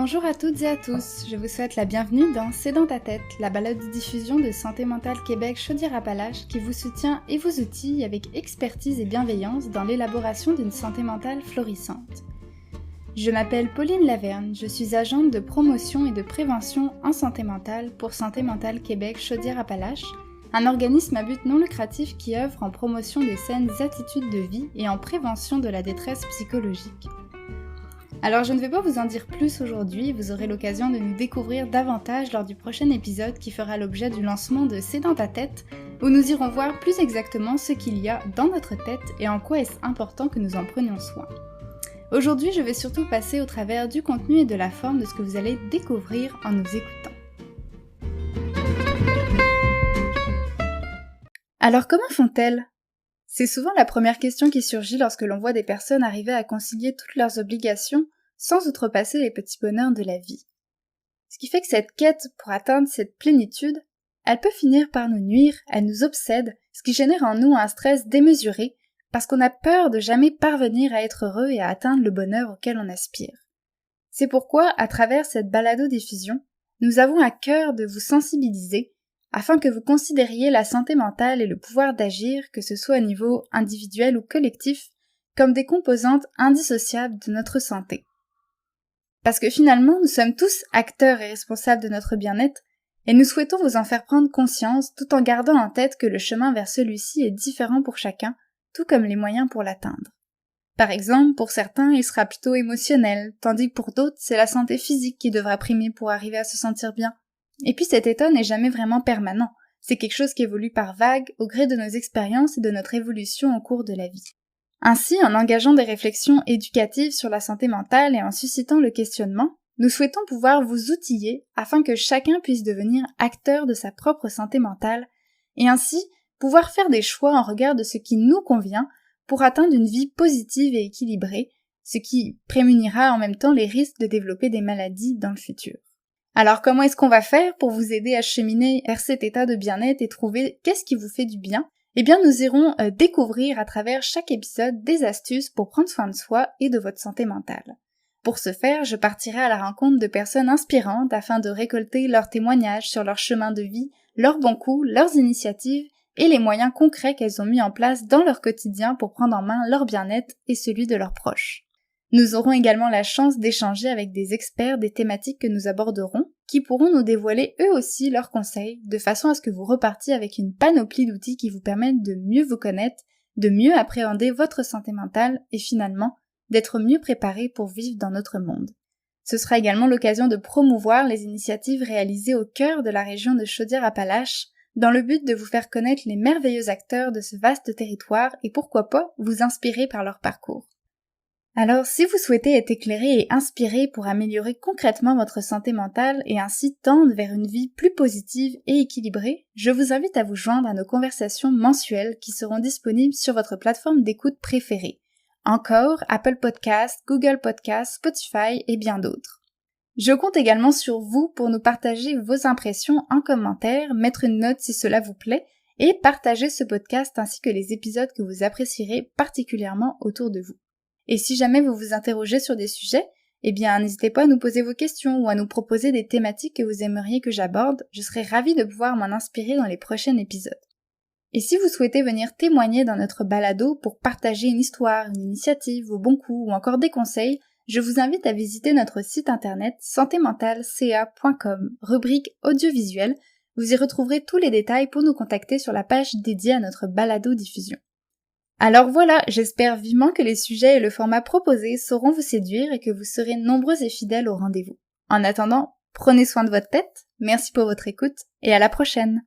Bonjour à toutes et à tous, je vous souhaite la bienvenue dans C'est dans ta tête, la balado-diffusion de Santé Mentale Québec Chaudière-Appalaches qui vous soutient et vous outille avec expertise et bienveillance dans l'élaboration d'une santé mentale florissante. Je m'appelle Pauline Laverne, je suis agente de promotion et de prévention en santé mentale pour Santé Mentale Québec Chaudière-Appalaches, un organisme à but non lucratif qui œuvre en promotion des saines attitudes de vie et en prévention de la détresse psychologique. Alors je ne vais pas vous en dire plus aujourd'hui, vous aurez l'occasion de nous découvrir davantage lors du prochain épisode qui fera l'objet du lancement de C'est dans ta tête, où nous irons voir plus exactement ce qu'il y a dans notre tête et en quoi est-ce important que nous en prenions soin. Aujourd'hui, je vais surtout passer au travers du contenu et de la forme de ce que vous allez découvrir en nous écoutant. Alors comment font-elles ? C'est souvent la première question qui surgit lorsque l'on voit des personnes arriver à concilier toutes leurs obligations sans outrepasser les petits bonheurs de la vie. Ce qui fait que cette quête pour atteindre cette plénitude, elle peut finir par nous nuire, elle nous obsède, ce qui génère en nous un stress démesuré parce qu'on a peur de jamais parvenir à être heureux et à atteindre le bonheur auquel on aspire. C'est pourquoi, à travers cette balado-diffusion, nous avons à cœur de vous sensibiliser afin que vous considériez la santé mentale et le pouvoir d'agir, que ce soit au niveau individuel ou collectif, comme des composantes indissociables de notre santé. Parce que finalement, nous sommes tous acteurs et responsables de notre bien-être, et nous souhaitons vous en faire prendre conscience tout en gardant en tête que le chemin vers celui-ci est différent pour chacun, tout comme les moyens pour l'atteindre. Par exemple, pour certains, il sera plutôt émotionnel, tandis que pour d'autres, c'est la santé physique qui devra primer pour arriver à se sentir bien. Et puis cet état n'est jamais vraiment permanent, c'est quelque chose qui évolue par vagues au gré de nos expériences et de notre évolution au cours de la vie. Ainsi, en engageant des réflexions éducatives sur la santé mentale et en suscitant le questionnement, nous souhaitons pouvoir vous outiller afin que chacun puisse devenir acteur de sa propre santé mentale et ainsi pouvoir faire des choix en regard de ce qui nous convient pour atteindre une vie positive et équilibrée, ce qui prémunira en même temps les risques de développer des maladies dans le futur. Alors comment est-ce qu'on va faire pour vous aider à cheminer vers cet état de bien-être et trouver qu'est-ce qui vous fait du bien ? Eh bien nous irons découvrir à travers chaque épisode des astuces pour prendre soin de soi et de votre santé mentale. Pour ce faire, je partirai à la rencontre de personnes inspirantes afin de récolter leurs témoignages sur leur chemin de vie, leurs bons coups, leurs initiatives et les moyens concrets qu'elles ont mis en place dans leur quotidien pour prendre en main leur bien-être et celui de leurs proches. Nous aurons également la chance d'échanger avec des experts des thématiques que nous aborderons, qui pourront nous dévoiler eux aussi leurs conseils, de façon à ce que vous repartiez avec une panoplie d'outils qui vous permettent de mieux vous connaître, de mieux appréhender votre santé mentale et finalement, d'être mieux préparé pour vivre dans notre monde. Ce sera également l'occasion de promouvoir les initiatives réalisées au cœur de la région de Chaudière-Appalaches, dans le but de vous faire connaître les merveilleux acteurs de ce vaste territoire et pourquoi pas vous inspirer par leur parcours. Alors, si vous souhaitez être éclairé et inspiré pour améliorer concrètement votre santé mentale et ainsi tendre vers une vie plus positive et équilibrée, je vous invite à vous joindre à nos conversations mensuelles qui seront disponibles sur votre plateforme d'écoute préférée. Encore, Apple Podcasts, Google Podcasts, Spotify et bien d'autres. Je compte également sur vous pour nous partager vos impressions en commentaire, mettre une note si cela vous plaît et partager ce podcast ainsi que les épisodes que vous apprécierez particulièrement autour de vous. Et si jamais vous vous interrogez sur des sujets, eh bien n'hésitez pas à nous poser vos questions ou à nous proposer des thématiques que vous aimeriez que j'aborde, je serai ravie de pouvoir m'en inspirer dans les prochains épisodes. Et si vous souhaitez venir témoigner dans notre balado pour partager une histoire, une initiative, vos bons coups ou encore des conseils, je vous invite à visiter notre site internet santémentalca.com, rubrique audiovisuel. Vous y retrouverez tous les détails pour nous contacter sur la page dédiée à notre balado-diffusion. Alors voilà, j'espère vivement que les sujets et le format proposé sauront vous séduire et que vous serez nombreux et fidèles au rendez-vous. En attendant, prenez soin de votre tête, merci pour votre écoute et à la prochaine.